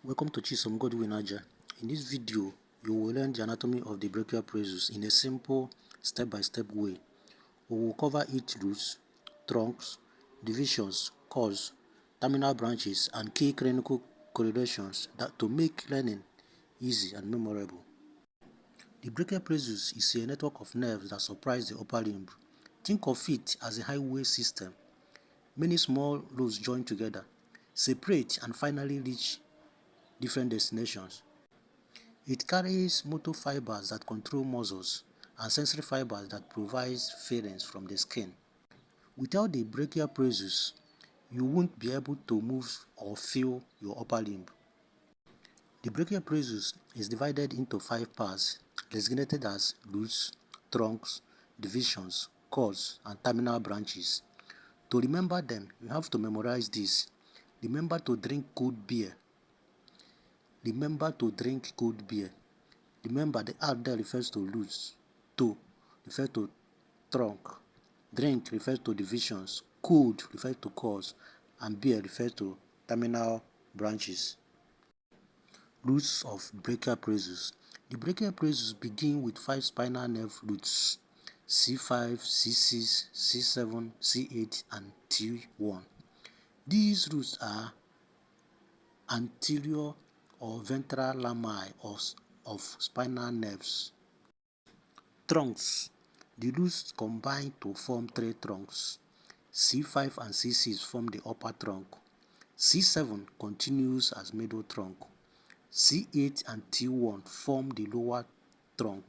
Welcome to Chisom Godwin. In this video, you will learn the anatomy of the brachial plexus in a simple step-by-step way. We will cover its roots, trunks, divisions, cores, terminal branches, and key clinical correlations to make learning easy and memorable. The brachial plexus is a network of nerves that supply the upper limb. Think of it as a highway system. Many small roads join together, separate, and finally reach different destinations. It carries motor fibers that control muscles and sensory fibers that provide feelings from the skin. Without the brachial plexus, you won't be able to move or feel your upper limb. The brachial plexus is divided into 5 parts, designated as roots, trunks, divisions, cores, and terminal branches. To remember them, you have to memorize this. Remember to drink cold beer. Remember to drink cold beer. Remember the R there refers to roots, to refers to trunk, drink refers to divisions, cold refers to cores, and beer refers to terminal branches. Roots of brachial plexus. The brachial plexus begin with 5 spinal nerve roots: C5, C6, C7, C8, and T1. These roots are anterior or ventral lamina of spinal nerves. Trunks. The roots combine to form 3 trunks. C5 and C6 form the upper trunk. C7 continues as middle trunk. C8 and T1 form the lower trunk.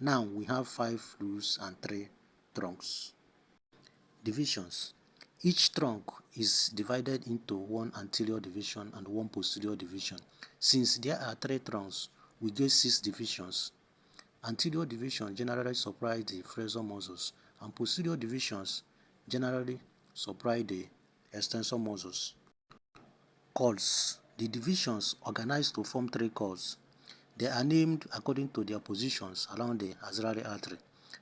Now we have 5 roots and 3 trunks. Divisions. Each trunk is divided into 1 anterior division and 1 posterior division. Since there are 3 trunks, we get 6 divisions. Anterior division generally supply the flexor muscles, and posterior divisions generally supply the extensor muscles. Chords. The divisions organize to form 3 chords. They are named according to their positions along the axillary artery.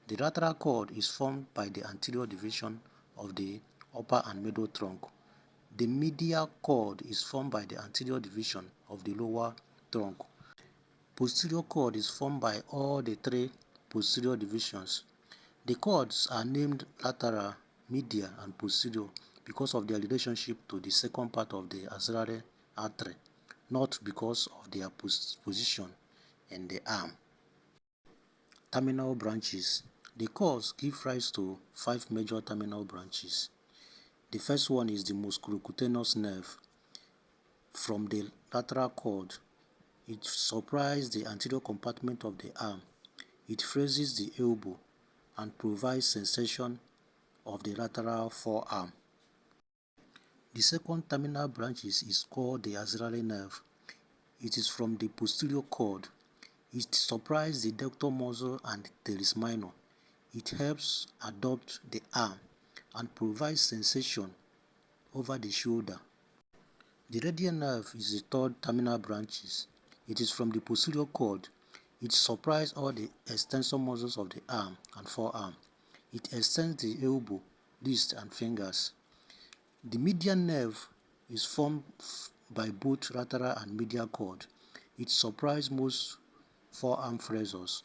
The lateral chord is formed by the anterior division of the upper and middle trunk. The medial chord is formed by the anterior division of the lower trunk. Posterior chord is formed by all the 3 posterior divisions. The chords are named lateral, medial, and posterior because of their relationship to the second part of the axillary artery, not because of their position in the arm. Terminal branches. The chords give rise to 5 major terminal branches. The first one is the musculocutaneous nerve. From the lateral cord, it supplies the anterior compartment of the arm. It freezes the elbow and provides sensation of the lateral forearm. The second terminal branch is called the axillary nerve. It is from the posterior cord. It supplies the deltoid muscle and teres minor. It helps adduct the arm and provides sensation over the shoulder. The radial nerve is the third terminal branch. It is from the posterior cord. It supplies all the extensor muscles of the arm and forearm. It extends the elbow, wrist, and fingers. The medial nerve is formed by both lateral and medial cord. It supplies most forearm flexors,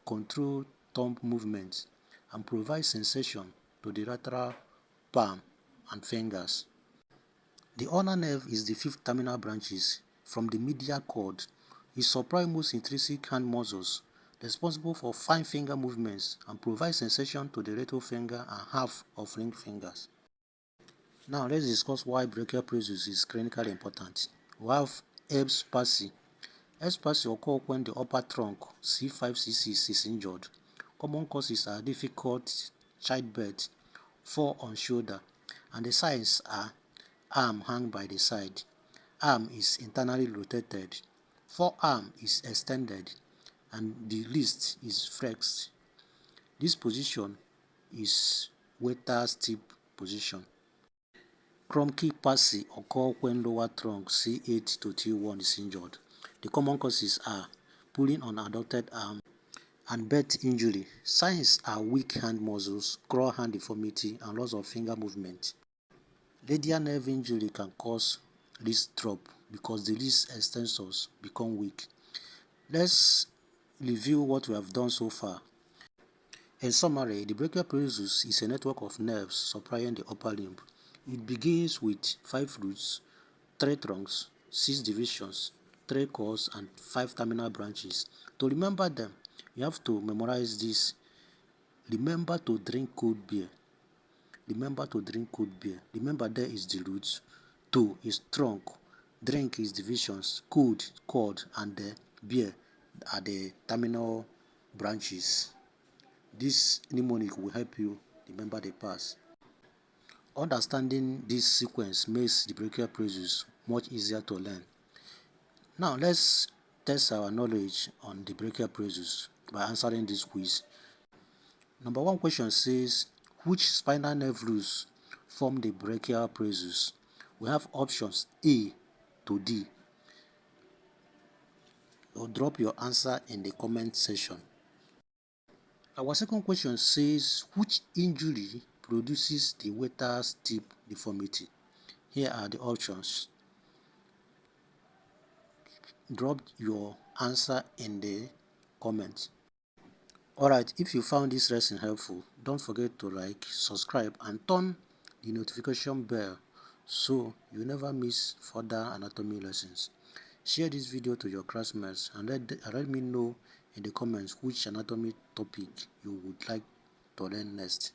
control thumb movements, and provides sensation to the lateral palm and fingers. The ulnar nerve is the 5th terminal branch from the medial cord. It supplies most intrinsic hand muscles, responsible for fine finger movements, and provides sensation to the little finger and half of ring fingers. Now let's discuss why brachial plexus is clinically important. We have Erb's palsy. Erb's palsy occurs when the upper trunk C5-C6 is injured. Common causes are difficult childbirth, fall on shoulder, and the signs are arm hang by the side, arm is internally rotated, forearm is extended, and the wrist is flexed. This position is waiter steep position. Chronic palsy occurs when lower trunk C8 to T1 is injured. The common causes are pulling on adducted arm and birth injury. Signs are weak hand muscles, claw hand deformity, and loss of finger movement. Radial nerve injury can cause wrist drop, because the least extensors become weak. Let's review what we have done so far. In summary, the brachial plexus is a network of nerves supplying the upper limb. It begins with 5 roots, 3 trunks, 6 divisions, 3 cores, and 5 terminal branches. To remember them, you have to memorize this. Remember to drink cold beer. Remember to drink cold beer. Remember there is the root, 2 is trunk, drink is divisions, cold, cord, and the beer are the terminal branches. This mnemonic will help you remember the past. Understanding this sequence makes the brachial plexus much easier to learn. Now let's test our knowledge on the brachial plexus by answering this quiz. Number 1 question says, which spinal nerve roots form the brachial plexus? We have options A to D. So drop your answer in the comment section. Our second question says, which injury produces the Wetter's tip deformity? Here are the options. Drop your answer in the comments. Alright, if you found this lesson helpful, don't forget to like, subscribe, and turn the notification bell so you never miss further anatomy lessons. Share this video to your classmates and let me know in the comments which anatomy topic you would like to learn next.